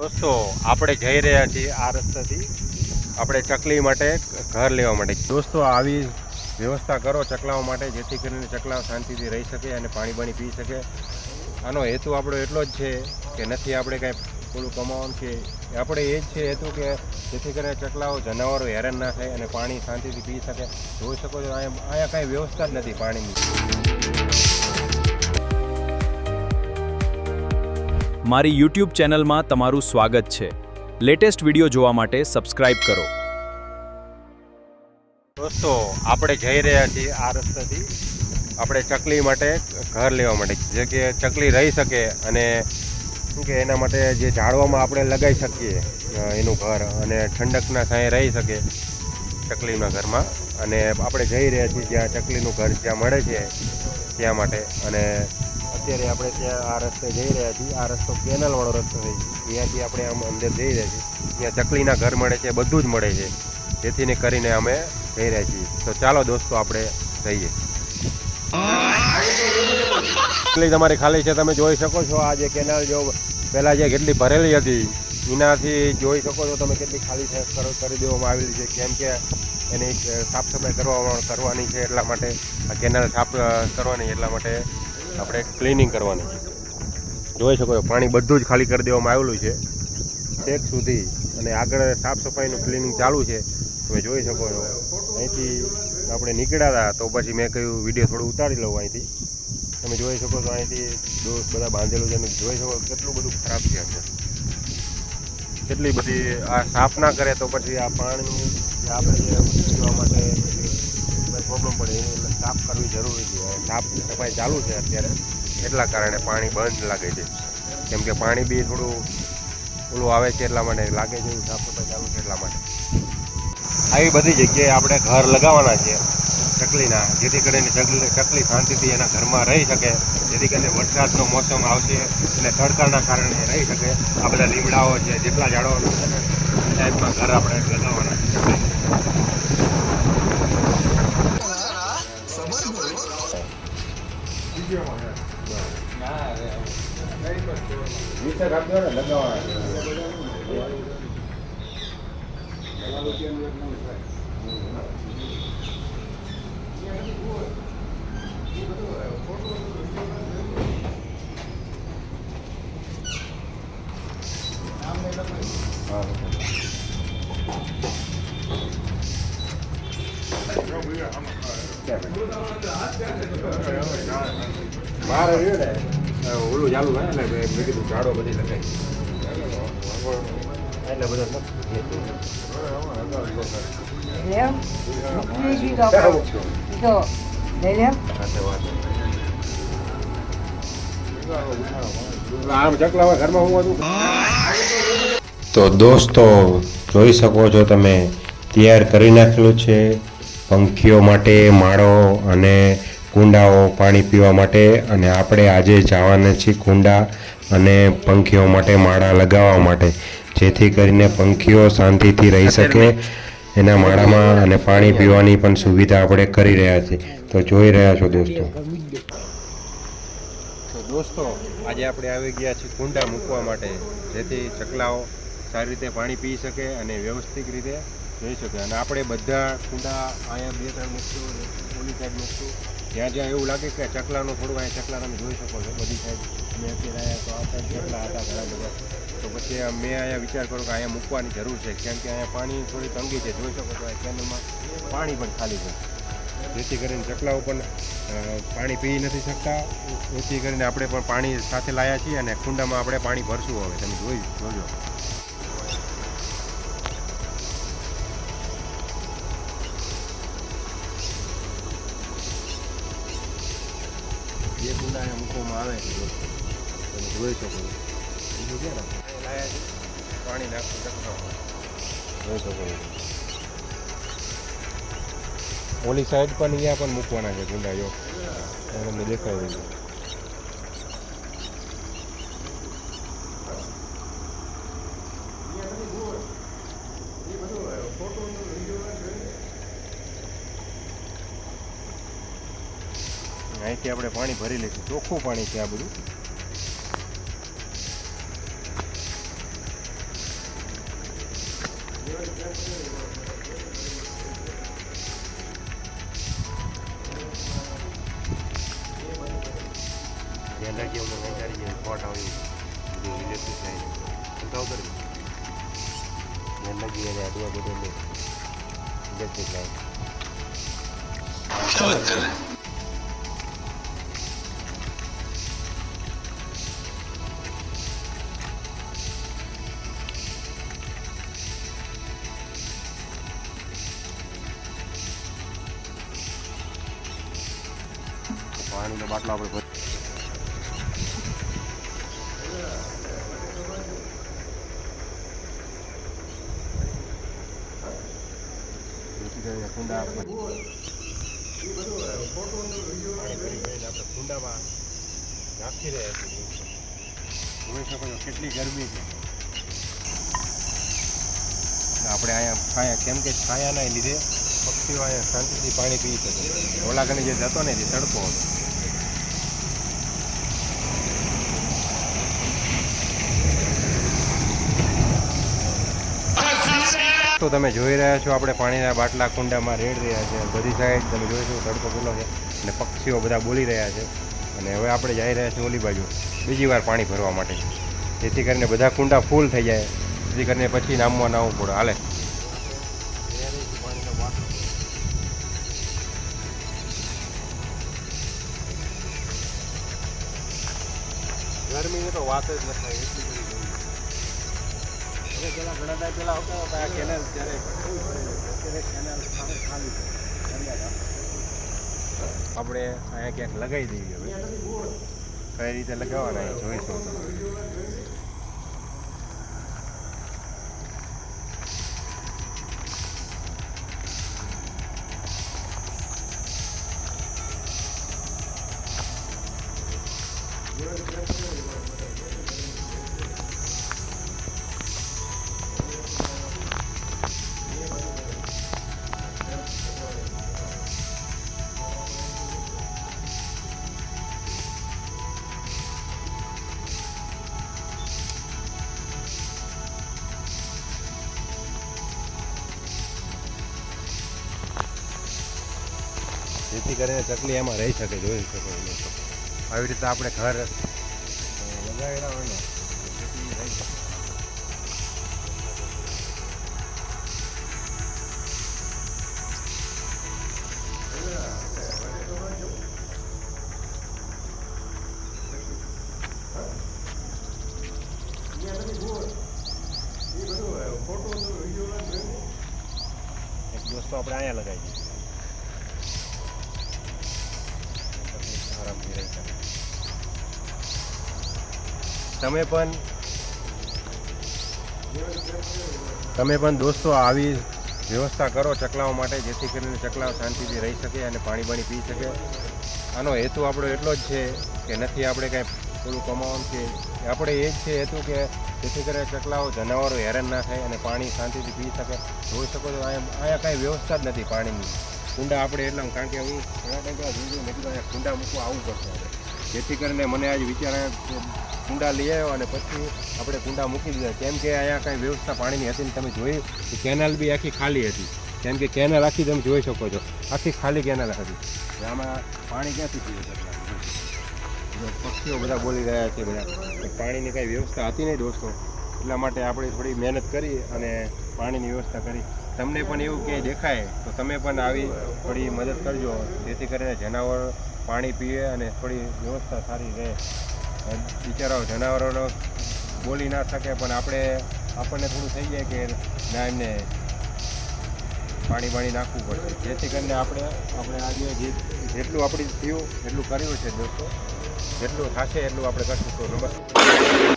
દોસ્તો આપણે જઈ રહ્યા છીએ આ રસ્તાથી આપણે ચકલી માટે ઘર લેવા માટે। દોસ્તો આવી વ્યવસ્થા કરો ચકલાઓ માટે, જેથી કરીને ચકલાઓ શાંતિથી રહી શકે અને પાણી બાણી પી શકે। આનો હેતુ આપણો એટલો જ છે કે નથી આપણે કાંઈ થોડું કમાવાનું છે, આપણે એ જ છે હેતુ કે જેથી કરીને ચકલાઓ જનાવરો હેરાન ના થાય અને પાણી શાંતિથી પી શકે। જોઈ શકો છો અહીંયા કાંઈ વ્યવસ્થા જ નથી પાણીની। મારી YouTube ચેનલમાં તમારું સ્વાગત છે। લેટેસ્ટ વિડિયો જોવા માટે સબસ્ક્રાઇબ કરો। દોસ્તો આપણે જઈ રહ્યા છીએ આ રસ્તાથી આપણે ચકલી માટે ઘર લેવા માટે, જે કે ચકલી રહી શકે અને શું કે એના માટે જે ઝાડવામાં આપણે લગાવી શકીએ એનું ઘર, અને ઠંડકના છાંયે રહી શકે ચકલીના ઘરમાં। અને આપણે જઈ રહ્યા છીએ જ્યાં ચકલીનું ઘર જ્યાં મળે છે ત્યાં માટે। અને અત્યારે આપણે ત્યાં આ રસ્તે જઈ રહ્યા છીએ। આ રસ્તો કેનલવાળો રસ્તો છે, અહીંયાથી આપણે આમ અંદર જઈ રહ્યા છીએ। ત્યાં ચકલીના ઘર મળે છે, બધું જ મળે છે, જેથી કરીને અમે જઈ રહ્યા છીએ। તો ચાલો દોસ્તો આપણે જઈએ। ચકલી તમારી ખાલી છે, તમે જોઈ શકો છો। આ જે કેનાલ જો પહેલાં જે કેટલી ભરેલી હતી એનાથી જોઈ શકો છો તમે કેટલી ખાલી કરી દેવામાં આવેલી છે, કેમ કે એની સાફ સફાઈ કરવાની છે, એટલા માટે આ કેનાલ સાફ કરવાની, એટલા માટે આપણે ક્લિનિંગ કરવાની છે। જોઈ શકો છો પાણી બધું જ ખાલી કરી દેવામાં આવેલું છે ટેક સુધી, અને આગળ સાફ સફાઈનું ક્લિનિંગ ચાલુ છે, તમે જોઈ શકો છો। અહીંથી આપણે નીકળ્યા હતા તો પછી મેં કહ્યું વિડીયો થોડું ઉતારી લઉં અહીંથી। તમે જોઈ શકો છો અહીંથી દોસ્ત બધા બાંધેલું છે, જોઈ શકો કેટલું બધું ખરાબ છે અંદર, કેટલી બધી આ સાફ ના કરે તો પછી આ પાણી જે આપણે પીવા માટે પ્રોબ્લેમ પડે, એટલે સાફ કરવી જરૂરી છે। સાફ સફાઈ ચાલુ છે અત્યારે, એટલા કારણે પાણી બંધ લાગે છે, કેમ કે પાણી બી થોડું ઓલું આવે છે, એટલા માટે લાગે છે સાફ સફાઈ ચાલુ છે એટલા માટે। આવી બધી જગ્યાએ આપણે ઘર લગાવવાના છે ચકલીના, જેથી કરીને ચકલી શાંતિથી એના ઘરમાં રહી શકે, જેથી કરીને વરસાદનો મોસમ આવશે અને તડકાના કારણે રહી શકે। આ બધા લીમડાઓ છે, જેટલા ઝાડવાનું છે ને એ ટાઈપમાં ઘર આપણે લગાવવાના છે ચકલી। મારે રહ્યું ને ઓલું ચાલુ હોય એટલે મેં કીધું ઝાડો બધી લગાવી એટલે બધા આમ ચકલા ઘરમાં હું હતું। તો દોસ્તો જોઈ શકો છો તમે, તૈયાર કરી નાખેલું છે પંખીઓ માટે માળો અને કુંડાઓ પાણી પીવા માટે। અને આપણે આજે જવાના છીએ કુંડા અને પંખીઓ માટે માળા લગાવવા માટે, જેથી કરીને પંખીઓ શાંતિથી રહી શકે એના માળામાં, અને પાણી પીવાની પણ સુવિધા આપણે કરી રહ્યા છીએ। તો જોઈ રહ્યા છો દોસ્તો। તો દોસ્તો આજે આપણે આવી ગયા છીએ કુંડા મૂકવા માટે, જેથી ચકલાઓ સારી રીતે પાણી પી શકે અને વ્યવસ્થિત રીતે રહી શકે। અને આપણે બધા કુંડા અહીંયા 2-3 મૂકશું, ઓલી સાઈડ મૂકશું, જ્યાં જ્યાં એવું લાગે કે ચકલાનું થોડું, અહીંયા ચકલા તમે જોઈ શકો છો બધી સાઈડ। મેં અત્યારે આવ્યા તો આ સાઈડ ચકલા હતા ઘણા બધા, તો પછી મેં અહીંયા વિચાર કર્યો કે અહીંયા મૂકવાની જરૂર છે, કેમ કે અહીંયા પાણી થોડી તંગી છે। જોઈ શકો છો આ કેનલમાં પાણી પણ ખાલી છે, જેથી કરીને ચકલાઓ પણ પાણી પી નથી શકતા, જેથી કરીને આપણે પણ પાણી સાથે લાવ્યા છીએ અને કુંડામાં આપણે પાણી ભરશું। હવે તમે જોજો જે કુંડા અહીંયા મૂકવામાં આવે છે દોસ્તો, તમે જોઈ શકો છો। બીજું ક્યાં લાવ્યા છે પાણી નાખવું ચકલામાં, જોઈ શકો છો। ઓલી સાઈડ પણ અહીંયા પણ મૂકવાના છે કુંડા, જો તમને દેખાય છે। અહીંથી આપણે પાણી ભરી લઈશું, ચોખ્ખું પાણી છે આ બધું। ધ્યાન રાખીએ અમને વહેંચારી જાય સ્પોટ આવી બધું ઇલેક્ટ્રિક લાઈન ઉતાવ કરી ધ્યાન રાખીએ અને આટલું બધું ઇલેક્ટ્રિક લાઈન પાણીનો બાટલો આપણે કુંડા પાણી ભરી ભરીને આપણે કુંડામાં નાખી રહ્યા છીએ જોઈ શકો છો કેટલી ગરમી છે આપણે અહીંયા કેમ કે છાયાના લીધે પક્ષીઓ અહીંયા શાંતિથી પાણી પી શકે ઓલા કને જે જતો ને તે તડકો હતો તો તમે જોઈ રહ્યા છો આપણે પાણીના બાટલા કુંડામાં રેડ રહ્યા છે બધી સાઈડ તમે જોઈ શકો તડકો પેલો છે અને પક્ષીઓ બધા બોલી રહ્યા છે અને હવે આપણે જઈ રહ્યા છીએ ઓલી બાજુ બીજી વાર પાણી ભરવા માટે જેથી કરીને બધા કુંડા ફૂલ થઈ જાય જેથી કરીને પછી નામવા ના આવવું પડે હાલે ગરમીની તો વાત જ ન થાય એટલી બધી પેલા ઘણા ટાઈમ પેલા આવતા હતા આ કેનાલ ત્યારે કેનાલ ખાલી આપણે અહીંયા ક્યાંક લગાવી દઈએ હવે કઈ રીતે લગાવવાના એ જોઈશું જેથી કરીને ચકલી એમાં રહી શકે જોઈ શકો આવી રીતે આપણે ઘર લગાવેલા હોય ને ચકલી રહી શકે એક દોસ્તો આપણે અહીંયા લગાવી દઈએ આરામથી રહી શકે તમે પણ દોસ્તો આવી વ્યવસ્થા કરો ચકલાઓ માટે જેથી કરીને ચકલાઓ શાંતિથી રહી શકે અને પાણી બાણી પી શકે આનો હેતુ આપણો એટલો જ છે કે નથી આપણે કાંઈ થોડું કમાવાનું છે આપણે એ જ છે હેતુ કે જેથી કરીને ચકલાઓ જનાવરો હેરાન ના થાય અને પાણી શાંતિથી પી શકે જોઈ શકો તો અહીંયા કાંઈ વ્યવસ્થા જ નથી પાણીની કુંડા આપણે એટલા કારણ કે હું ઘણા ટાઈમ પહેલાં જોયું મેં કીધું અહીંયા કુંડા મૂકવા આવવું પડશે આપણે જેથી કરીને મને આજ વિચાર કુંડા લઈ આવ્યો અને પછી આપણે કુંડા મૂકી દીધા કેમ કે અહીંયા કાંઈ વ્યવસ્થા પાણીની હતી ને તમે જોયું કે કેનાલ બી આખી ખાલી હતી કેમ કે કેનાલ આખી તમે જોઈ શકો છો આખી ખાલી કેનાલ હતી આમાં પાણી ક્યાંથી પીએ પક્ષીઓ બધા બોલી રહ્યા છે બધા પાણીની કાંઈ વ્યવસ્થા હતી નહીં દોસ્તો એટલા માટે આપણે થોડી મહેનત કરી અને પાણીની વ્યવસ્થા કરી તમને પણ એવું કે દેખાય તો તમે પણ આવી થોડી મદદ કરજો જેથી કરીને જનાવર પાણી પીએ અને થોડી વ્યવસ્થા સારી રહે બિચારાઓ જનાવરોનો બોલી ના શકે પણ આપણને થોડું થઈ જાય કે ના એમને પાણી બાણી નાખવું પડશે જેથી કરીને આપણે આજે જેટલું આપણે થયું એટલું કર્યું છે દોસ્તો જેટલું થશે એટલું આપણે કરશું તો નમસ્કાર